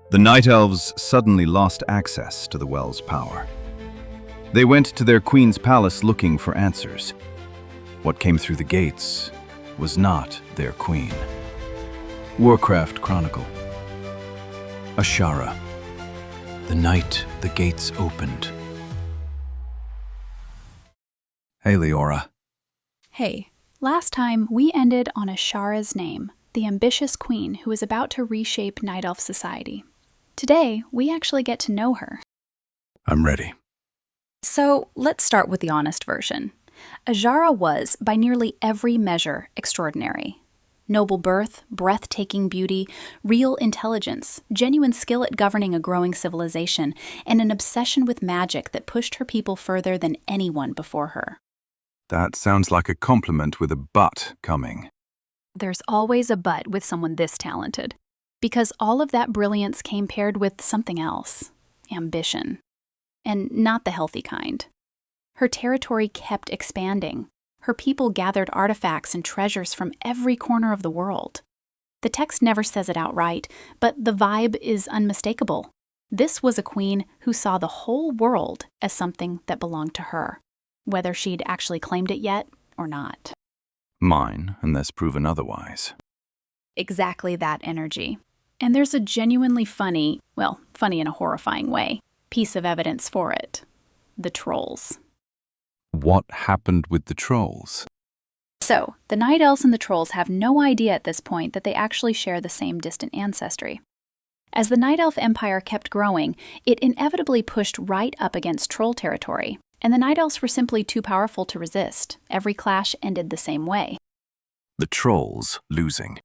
The Night Elves suddenly lost access to the well's power. They went to their queen's palace looking for answers. What came through the gates was not their queen. Warcraft Chronicle. AZSHARA. The night the gates opened. Hey, Leora. Hey, last time we ended on AZSHARA's name, the ambitious queen who is about to reshape Night Elf society. Today, we actually get to know her. I'm ready. So, let's start with the honest version. AZSHARA was, by nearly every measure, extraordinary. Noble birth, breathtaking beauty, real intelligence, genuine skill at governing a growing civilization, and an obsession with magic that pushed her people further than anyone before her. That sounds like a compliment with a but coming. There's always a but with someone this talented, because all of that brilliance came paired with something else, ambition, and not the healthy kind. Her territory kept expanding. Her people gathered artifacts and treasures from every corner of the world. The text never says it outright, but the vibe is unmistakable. This was a queen who saw the whole world as something that belonged to her, whether she'd actually claimed it yet or not. Mine, unless proven otherwise. Exactly that energy. And there's a genuinely funny, well, funny in a horrifying way, piece of evidence for it. The trolls. What happened with the trolls? So, the Night Elves and the trolls have no idea at this point that they actually share the same distant ancestry. As the Night Elf Empire kept growing, it inevitably pushed right up against troll territory, and the Night Elves were simply too powerful to resist. Every clash ended the same way. The trolls losing.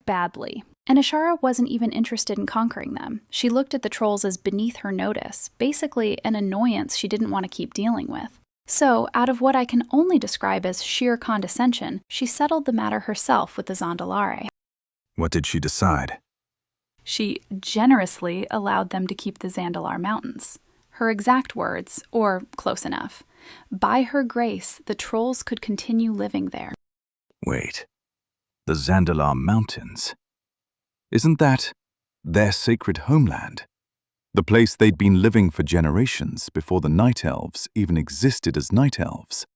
Badly. And AZSHARA wasn't even interested in conquering them. She looked at the trolls as beneath her notice, basically an annoyance she didn't want to keep dealing with. So, out of what I can only describe as sheer condescension, she settled the matter herself with the Zandalari. What did she decide? She generously allowed them to keep the Zandalar Mountains. Her exact words, or close enough. By her grace, the trolls could continue living there. Wait. The Zandalar Mountains? Isn't that their sacred homeland? The place they'd been living for generations before the Night Elves even existed as Night Elves.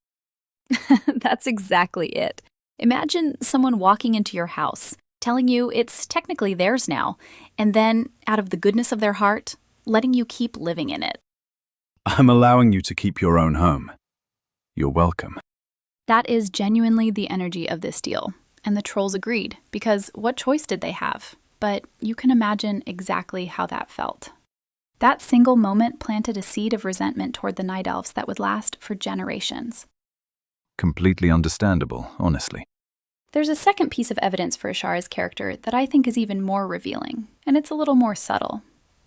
That's exactly it. Imagine someone walking into your house, telling you it's technically theirs now, and then, out of the goodness of their heart, letting you keep living in it. I'm allowing you to keep your own home. You're welcome. That is genuinely the energy of this deal. And the trolls agreed, because what choice did they have? But you can imagine exactly how that felt. That single moment planted a seed of resentment toward the Night Elves that would last for generations. Completely understandable, honestly. There's a second piece of evidence for AZSHARA's character that I think is even more revealing, and it's a little more subtle.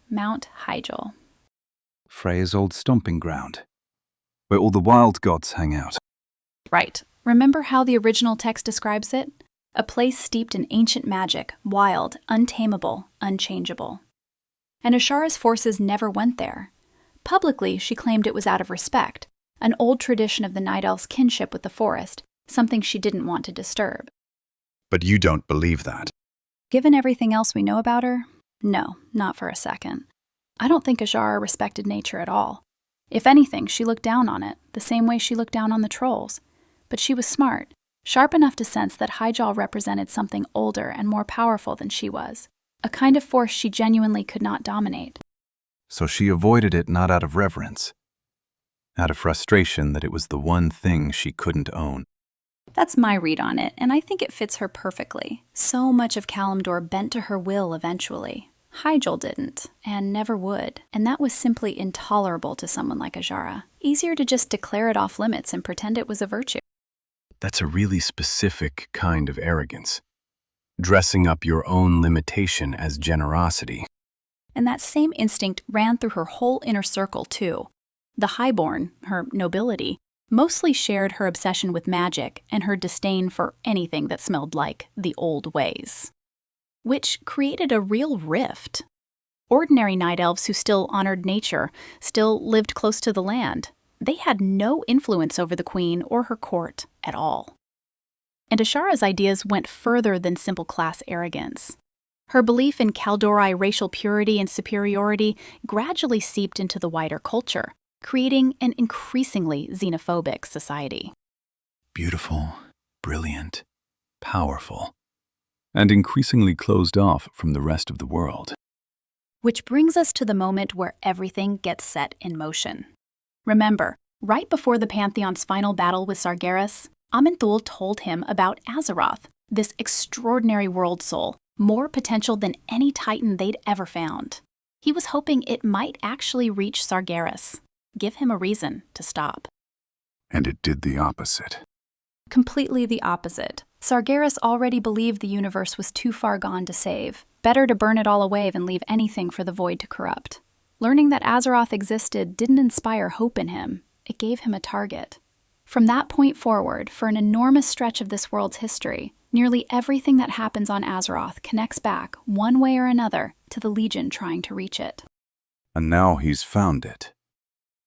Mount Hyjal. Freya's old stomping ground, where all the wild gods hang out. Right. Remember how the original text describes it? A place steeped in ancient magic, wild, untamable, unchangeable. And AZSHARA's forces never went there. Publicly, she claimed it was out of respect, an old tradition of the Night Elf's kinship with the forest, something she didn't want to disturb. But you don't believe that? Given everything else we know about her, no, not for a second. I don't think AZSHARA respected nature at all. If anything, she looked down on it, the same way she looked down on the trolls. But she was smart, sharp enough to sense that Hyjal represented something older and more powerful than she was, a kind of force she genuinely could not dominate. So she avoided it not out of reverence, out of frustration that it was the one thing she couldn't own. That's my read on it, and I think it fits her perfectly. So much of Kalimdor bent to her will eventually. Hyjal didn't, and never would, and that was simply intolerable to someone like AZSHARA. Easier to just declare it off limits and pretend it was a virtue. That's a really specific kind of arrogance. Dressing up your own limitation as generosity. And that same instinct ran through her whole inner circle, too. The highborn, her nobility, mostly shared her obsession with magic and her disdain for anything that smelled like the old ways, which created a real rift. Ordinary night elves who still honored nature, still lived close to the land, they had no influence over the queen or her court at all. And AZSHARA's ideas went further than simple class arrogance. Her belief in Kaldorei racial purity and superiority gradually seeped into the wider culture, creating an increasingly xenophobic society. Beautiful, brilliant, powerful, and increasingly closed off from the rest of the world. Which brings us to the moment where everything gets set in motion. Remember, right before the Pantheon's final battle with Sargeras, Amenthul told him about Azeroth, this extraordinary world soul, more potential than any titan they'd ever found. He was hoping it might actually reach Sargeras, give him a reason to stop. And it did the opposite. Completely the opposite. Sargeras already believed the universe was too far gone to save. Better to burn it all away than leave anything for the void to corrupt. Learning that Azeroth existed didn't inspire hope in him. It gave him a target. From that point forward, for an enormous stretch of this world's history, nearly everything that happens on Azeroth connects back, one way or another, to the Legion trying to reach it. And now he's found it.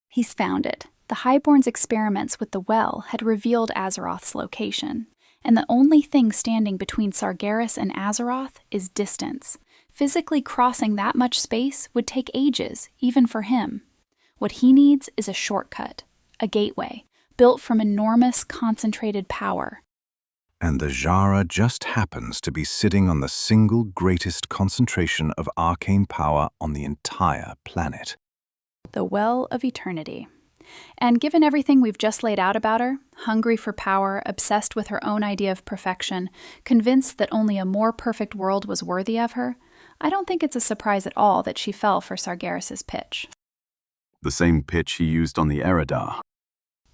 He's found it. The Highborn's experiments with the well had revealed Azeroth's location, and the only thing standing between Sargeras and Azeroth is distance. Physically crossing that much space would take ages, even for him. What he needs is a shortcut, a gateway, built from enormous concentrated power. And the AZSHARA just happens to be sitting on the single greatest concentration of arcane power on the entire planet. The Well of Eternity. And given everything we've just laid out about her, hungry for power, obsessed with her own idea of perfection, convinced that only a more perfect world was worthy of her, I don't think it's a surprise at all that she fell for Sargeras' pitch. The same pitch he used on the Eridar.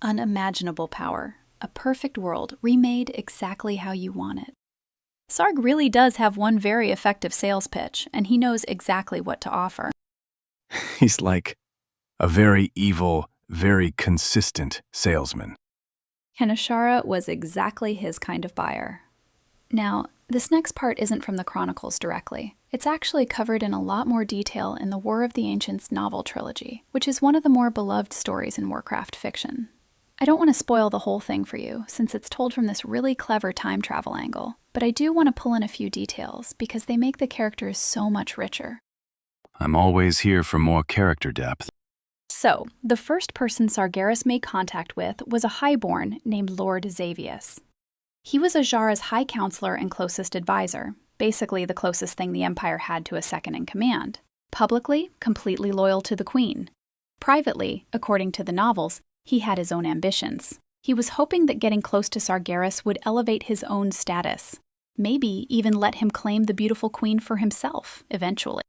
Unimaginable power. A perfect world, remade exactly how you want it. Sarg really does have one very effective sales pitch, and he knows exactly what to offer. He's like a very evil, very consistent salesman. And AZSHARA was exactly his kind of buyer. Now, this next part isn't from the Chronicles directly. It's actually covered in a lot more detail in the War of the Ancients novel trilogy, which is one of the more beloved stories in Warcraft fiction. I don't want to spoil the whole thing for you, since it's told from this really clever time travel angle, but I do want to pull in a few details because they make the characters so much richer. I'm always here for more character depth. So, the first person Sargeras made contact with was a highborn named Lord Xavius. He was AZSHARA's high counselor and closest advisor, basically the closest thing the Empire had to a second-in-command. Publicly, completely loyal to the Queen. Privately, according to the novels, he had his own ambitions. He was hoping that getting close to Sargeras would elevate his own status, maybe even let him claim the beautiful queen for himself, eventually.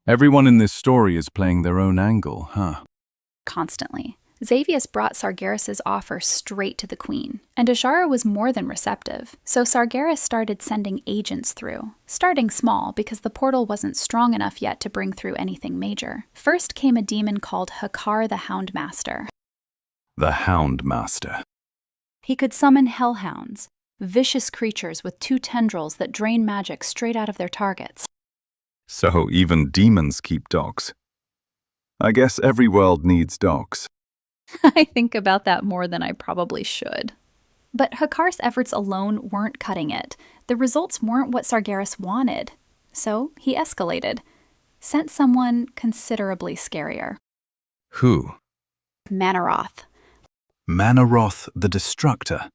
Everyone in this story is playing their own angle, huh? Constantly. Xavius brought Sargeras' offer straight to the queen, and AZSHARA was more than receptive, so Sargeras started sending agents through, starting small because the portal wasn't strong enough yet to bring through anything major. First came a demon called Hakar the Houndmaster. The Houndmaster. He could summon hellhounds, vicious creatures with 2 tendrils that drain magic straight out of their targets. So even demons keep dogs. I guess every world needs dogs. I think about that more than I probably should. But Hakar's efforts alone weren't cutting it. The results weren't what Sargeras wanted. So he escalated, sent someone considerably scarier. Who? Manaroth. Manaroth the Destructor.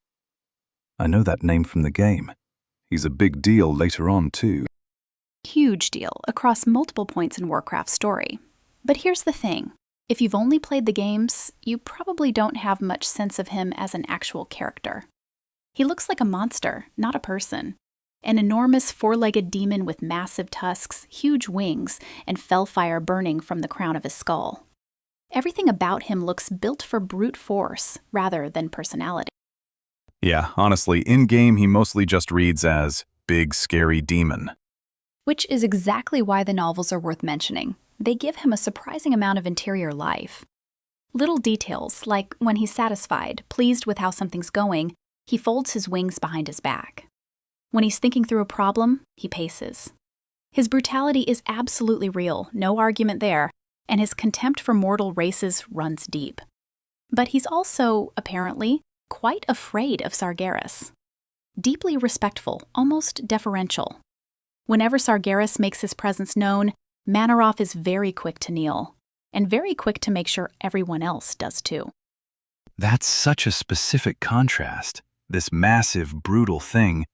I know that name from the game. He's a big deal later on, too. Huge deal across multiple points in Warcraft's story. But here's the thing. If you've only played the games, you probably don't have much sense of him as an actual character. He looks like a monster, not a person. An enormous 4-legged demon with massive tusks, huge wings, and fellfire burning from the crown of his skull. Everything about him looks built for brute force rather than personality. Yeah, honestly, in-game he mostly just reads as Big Scary Demon. Which is exactly why the novels are worth mentioning. They give him a surprising amount of interior life. Little details, like when he's satisfied, pleased with how something's going, he folds his wings behind his back. When he's thinking through a problem, he paces. His brutality is absolutely real, no argument there, and his contempt for mortal races runs deep. But he's also, apparently, quite afraid of Sargeras. Deeply respectful, almost deferential. Whenever Sargeras makes his presence known, Manoroth is very quick to kneel, and very quick to make sure everyone else does too. That's such a specific contrast, this massive, brutal thing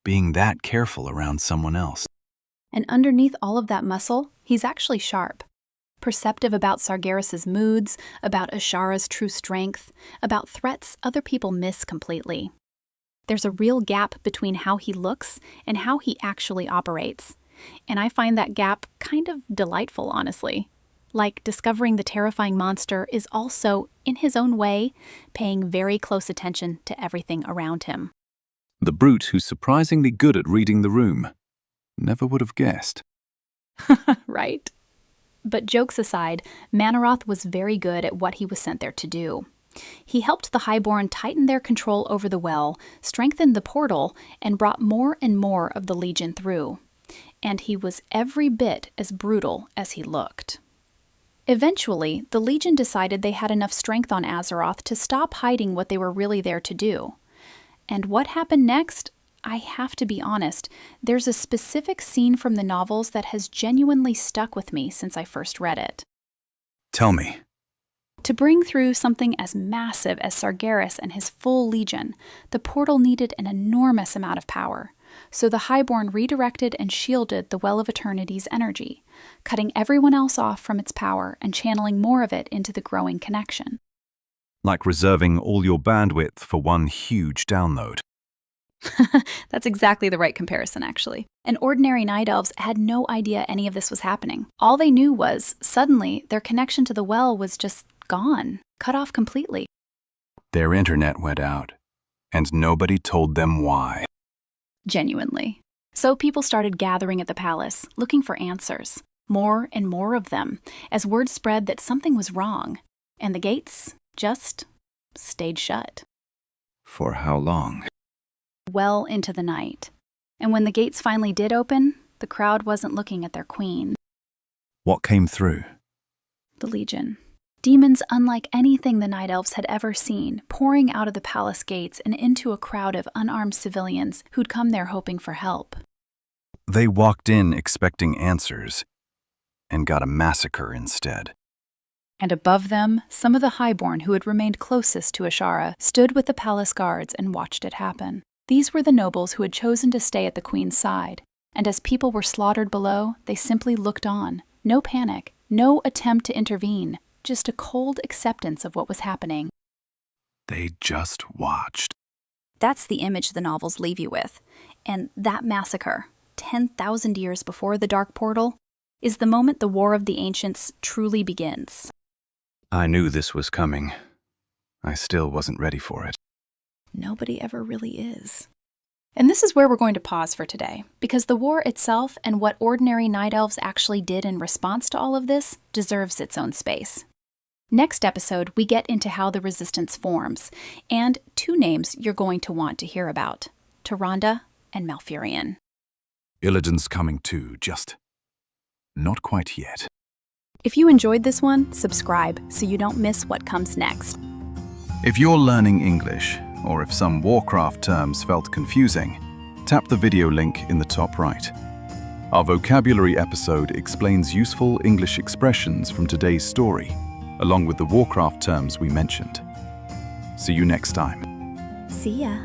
being that careful around someone else. And underneath all of that muscle, he's actually sharp. Perceptive about Sargeras' moods, about AZSHARA's true strength, about threats other people miss completely. There's a real gap between how he looks and how he actually operates. And I find that gap kind of delightful, honestly. Like discovering the terrifying monster is also, in his own way, paying very close attention to everything around him. The brute who's surprisingly good at reading the room. Never would have guessed. Right? But jokes aside, Manoroth was very good at what he was sent there to do. He helped the Highborn tighten their control over the well, strengthened the portal, and brought more and more of the Legion through. And he was every bit as brutal as he looked. Eventually, the Legion decided they had enough strength on Azeroth to stop hiding what they were really there to do. And what happened next? I have to be honest, there's a specific scene from the novels that has genuinely stuck with me since I first read it. Tell me. To bring through something as massive as Sargeras and his full Legion, the portal needed an enormous amount of power. So the Highborn redirected and shielded the Well of Eternity's energy, cutting everyone else off from its power and channeling more of it into the growing connection. Like reserving all your bandwidth for one huge download. That's exactly the right comparison, actually. And ordinary night elves had no idea any of this was happening. All they knew was, suddenly, their connection to the well was just gone, cut off completely. Their internet went out, and nobody told them why. Genuinely. So people started gathering at the palace, looking for answers. More and more of them, as word spread that something was wrong. And the gates just stayed shut. For how long? Well into the night. And when the gates finally did open, the crowd wasn't looking at their queen. What came through? The Legion. Demons unlike anything the Night Elves had ever seen, pouring out of the palace gates and into a crowd of unarmed civilians who'd come there hoping for help. They walked in expecting answers, and got a massacre instead. And above them, some of the Highborn who had remained closest to AZSHARA stood with the palace guards and watched it happen. These were the nobles who had chosen to stay at the queen's side, and as people were slaughtered below, they simply looked on. No panic, no attempt to intervene, just a cold acceptance of what was happening. They just watched. That's the image the novels leave you with. And that massacre, 10,000 years before the Dark Portal, is the moment the War of the Ancients truly begins. I knew this was coming. I still wasn't ready for it. Nobody ever really is. And this is where we're going to pause for today, because the war itself and what ordinary Night Elves actually did in response to all of this deserves its own space. Next episode, we get into how the Resistance forms, and two names you're going to want to hear about, Tyrande and Malfurion. Illidan's coming too, just not quite yet. If you enjoyed this one, subscribe so you don't miss what comes next. If you're learning English, or if some Warcraft terms felt confusing, tap the video link in the top right. Our vocabulary episode explains useful English expressions from today's story, along with the Warcraft terms we mentioned. See you next time. See ya.